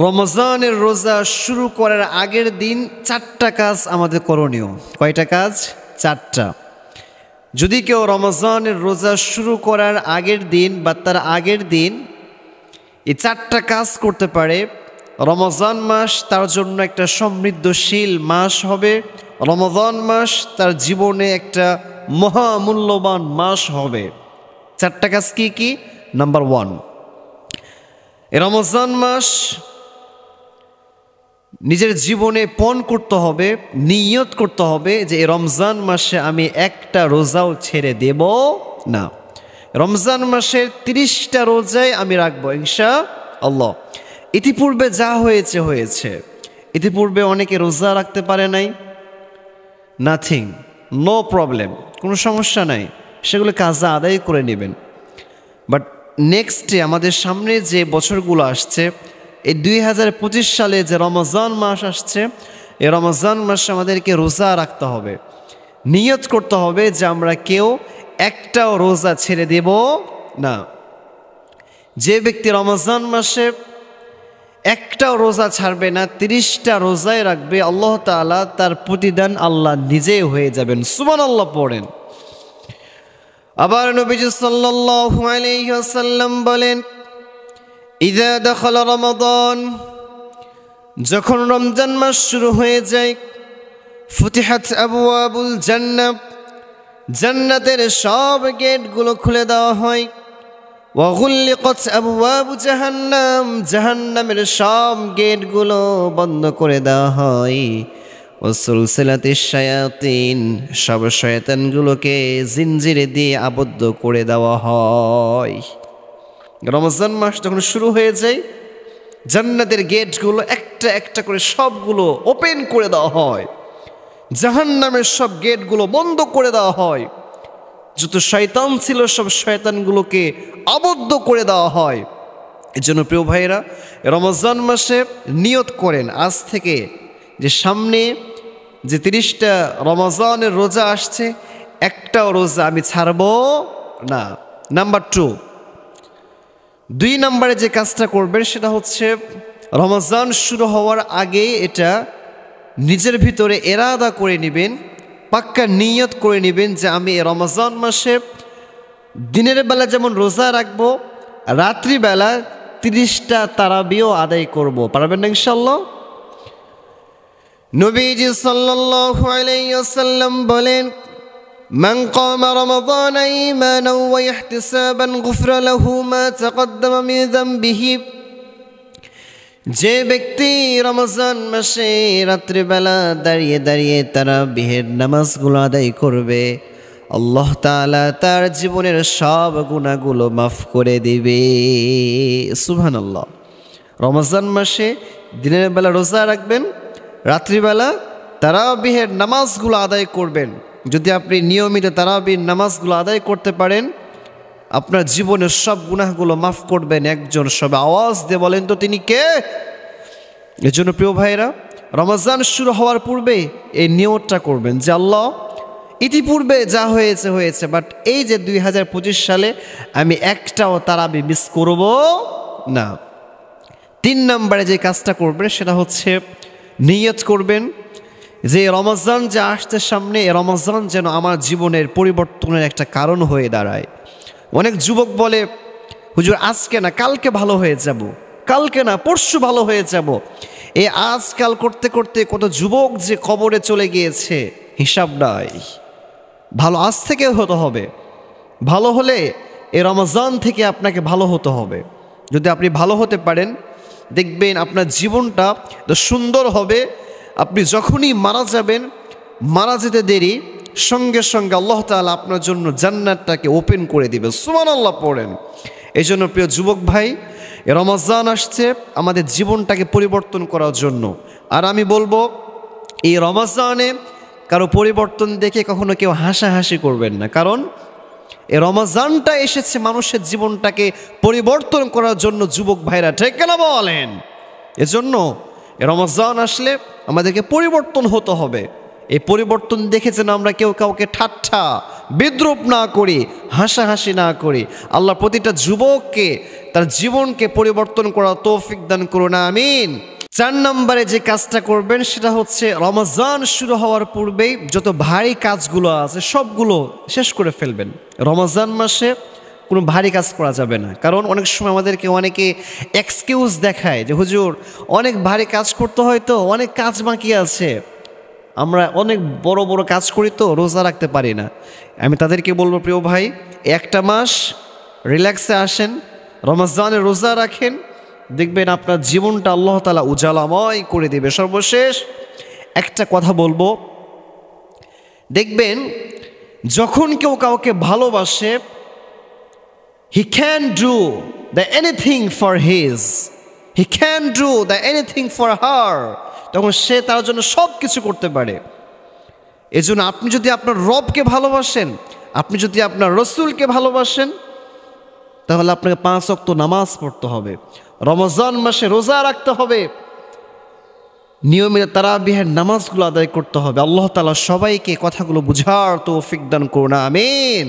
রমজানের রোজা শুরু করার আগের দিন 4টা কাজ আমাদের করণীয়। কয়টা কাজ? 4টা। যদি কেউ রমজানের রোজা শুরু করার আগের দিন বা তার আগের দিন এই 4টা কাজ করতে পারে, রমজান মাস তার জন্য একটা সমৃদ্ধশীল মাস হবে। রমজান মাস তার জীবনে একটা মহামূল্যবান মাস হবে। 4টা কাজ কি কি? নাম্বার 1, রমজান মাস নিজের জীবনে পণ করতে হবে, নিয়ত করতে হবে যে এই রমজান মাসে আমি একটা রোজাও ছেড়ে দেব না। রমজান মাসের 30টা রোজায় আমি রাখবো ইনশাআল্লাহ। ইতিপূর্বে যা হয়েছে হয়েছে, ইতিপূর্বে অনেকে রোজা রাখতে পারে নাই, নাথিং, নো প্রবলেম, কোনো সমস্যা নাই, সেগুলো কাজা আদায় করে নেবেন। বাট নেক্সটে আমাদের সামনে যে বছরগুলো আসছে, এই 2025 সালে যে রমজান মাস আসছে, এই রমজান মাসে আমাদেরকে রোজা রাখতে হবে, নিয়ত করতে হবে যে আমরা কেউ একটাও রোজা ছেড়ে দেব না। যে ব্যক্তি রমজান মাসে একটাও রোজা ছাড়বে না, 30টা রোজায় রাখবে, আল্লাহ তাআলা তার প্রতিদান আল্লাহ নিজেই হয়ে যাবেন। সুবহানাল্লাহ পড়েন। আবার নবীজি সাল্লাল্লাহু আলাইহি ওয়াসাল্লাম বলেন, ইযা দাখালা রমাদান, যখন রমজান মাস শুরু হয়ে যায়, ফুতিহাত আবওয়াবুল জান্নাহ, জান্নাতের সব গেটগুলো খুলে দেওয়া হয়। ওয়া গুল্লিকাত আবওয়াবু জাহান্নাম, জাহান্নামের সব গেটগুলো বন্ধ করে দেওয়া হয়। ওয়া সুলসিলাতিশ শায়াতিন, সব শয়তানগুলোকে জিনজিরে দিয়ে আবদ্ধ করে দেওয়া হয়। রমজান মাস যখন শুরু হয়ে যায়, জান্নাতের গেটগুলো একটা একটা করে সবগুলো ওপেন করে দেওয়া হয়, জাহান্নামের সব গেটগুলো বন্ধ করে দেওয়া হয়। যত শয়তান ছিল সব শয়তানগুলোকে আবদ্ধ করে দেওয়া হয়। এজন্য প্রিয় ভাইরা, রমজান মাসে নিয়ত করেন আজ থেকে যে সামনে যে 30টা রমজানের রোজা আসছে, একটাও রোজা আমি ছাড়ব না। নাম্বার 2 নম্বরে যে কাজটা করবেন সেটা হচ্ছে রমজান শুরু হওয়ার আগে এটা নিজের ভিতরে এরাদা করে নেবেন, পাক্কা নিয়ত করে নেবেন যে আমি রমজান মাসে দিনের বেলা যেমন রোজা রাখবো, রাত্রিবেলা 30টা তারাবিও আদায় করব। পারবেন না ইনশাআল্লাহ? নবীজি সাল্লাল্লাহু আলাইহি ওয়াসাল্লাম বলেন, মান কামা রমাদান ঈমানান ওয়া ইহতিসাবান গুফরা লাহু মা তাকদ্দামা মিন যামবিহি, যে ব্যক্তি রমজান মাসে রাত্রিবেলা দাঁড়িয়ে দাঁড়িয়ে তারাবিহের নামাজগুলো আদায় করবে, আল্লাহ তাআলা তার জীবনের সব গুনাহগুলো মাফ করে দিবে। সুবহানাল্লাহ। রমজান মাসে দিনের বেলা রোজা রাখবেন, রাত্রিবেলা তারাবিহের নামাজগুলো আদায় করবেন। যদি আপনি নিয়মিত তারাবির নামাজগুলো আদায় করতে পারেন, আপনার জীবনের সব গুনাহগুলো মাফ করবেন একজন। সব আওয়াজ দিয়ে বলেন তো তিনি কে? এজন্য প্রিয় ভাইরা, রমজান শুরু হওয়ার পূর্বে এই নিয়তটা করবেন যে আল্লাহ, ইতিপূর্বে যা হয়েছে হয়েছে, বাট এই যে 2025 সালে আমি একটাও তারাবি মিস করব না। 3 নম্বরে যে কাজটা করবেন সেটা হচ্ছে নিয়ত করবেন যে রমজান যে আসছে সামনে, এ রমজান যেন আমার জীবনের পরিবর্তনের একটা কারণ হয়ে দাঁড়ায়। অনেক যুবক বলে, হুজুর আজকে না কালকে ভালো হয়ে যাব, কালকে না পরশু ভালো হয়ে যাব। এই আজকাল করতে করতে কত যুবক যে কবরে চলে গিয়েছে, হিসাব নাই। ভালো আজ থেকে হতে হবে, ভালো হলে এই রমজান থেকে আপনাকে ভালো হতে হবে। যদি আপনি ভালো হতে পারেন, দেখবেন আপনার জীবনটা সুন্দর হবে। আপনি যখনই মারা যাবেন, মারা যেতে দেরি, সঙ্গে সঙ্গে আল্লাহ তাআলা আপনার জন্য জান্নাতটাকে ওপেন করে দিবে। সুবহানাল্লাহ পড়েন। এই জন্য প্রিয় যুবক ভাই, রমজান আসছে আমাদের জীবনটাকে পরিবর্তন করার জন্য। আর আমি বলবো, এই রমজানে কারো পরিবর্তন দেখে কখনো কেউ হাসাহাসি করবেন না, কারণ এই রমজানটা এসেছে মানুষের জীবনটাকে পরিবর্তন করার জন্য। যুবক ভাইরা ঠিক কেন বলেন? এজন্য রমজান আসলে আমাদেরকে পরিবর্তন হতে হবে। এই পরিবর্তন দেখে যেন আমরা কেউ কাউকে ঠাট্টা বিদ্রুপ না করি, হাসাহাসি না করি। আল্লাহ প্রতিটা যুবককে তার জীবনকে পরিবর্তন করার তৌফিক দান করুন, আমিন। 4 নম্বরে যে কাজটা করবেন সেটা হচ্ছে রমজান শুরু হওয়ার পূর্বেই যত ভারী কাজগুলো আছে সবগুলো শেষ করে ফেলবেন। রমজান মাসে কোনো ভারী কাজ করা যাবে না, কারণ অনেক সময় আমাদেরকে অনেকে এক্সকিউজ দেখায় যে হুজুর অনেক ভারী কাজ করতে হয়, তো অনেক কাজ বাকি আছে, আমরা অনেক বড় বড় কাজ করি তো রোজা রাখতে পারি না। আমি তাদেরকে বলবো, প্রিয় ভাই, একটা মাস রিল্যাক্সে আসেন, রমজানে রোজা রাখেন, দেখবেন আপনার জীবনটা আল্লাহ তাআলা উজালাময় করে দেবে। সর্বশেষ একটা কথা বলবো, দেখবেন যখন কেউ কাউকে ভালোবাসে, he can do the anything for his, he can do the anything for her, তখন সে তার জন্য সব কিছু করতে পারে। এজন্য আপনি যদি আপনার রবকে ভালোবাসেন, আপনি যদি আপনার রসুলকে ভালোবাসেন, তাহলে আপনাকে 5 ওয়াক্ত নামাজ পড়তে হবে, রমজান মাসে রোজা রাখতে হবে, নিয়মিত তারাবিহের নামাজগুলো আদায় করতে হবে। আল্লাহ তাআলা সবাইকে কথাগুলো বুঝার তৌফিক দান করুন, আমিন।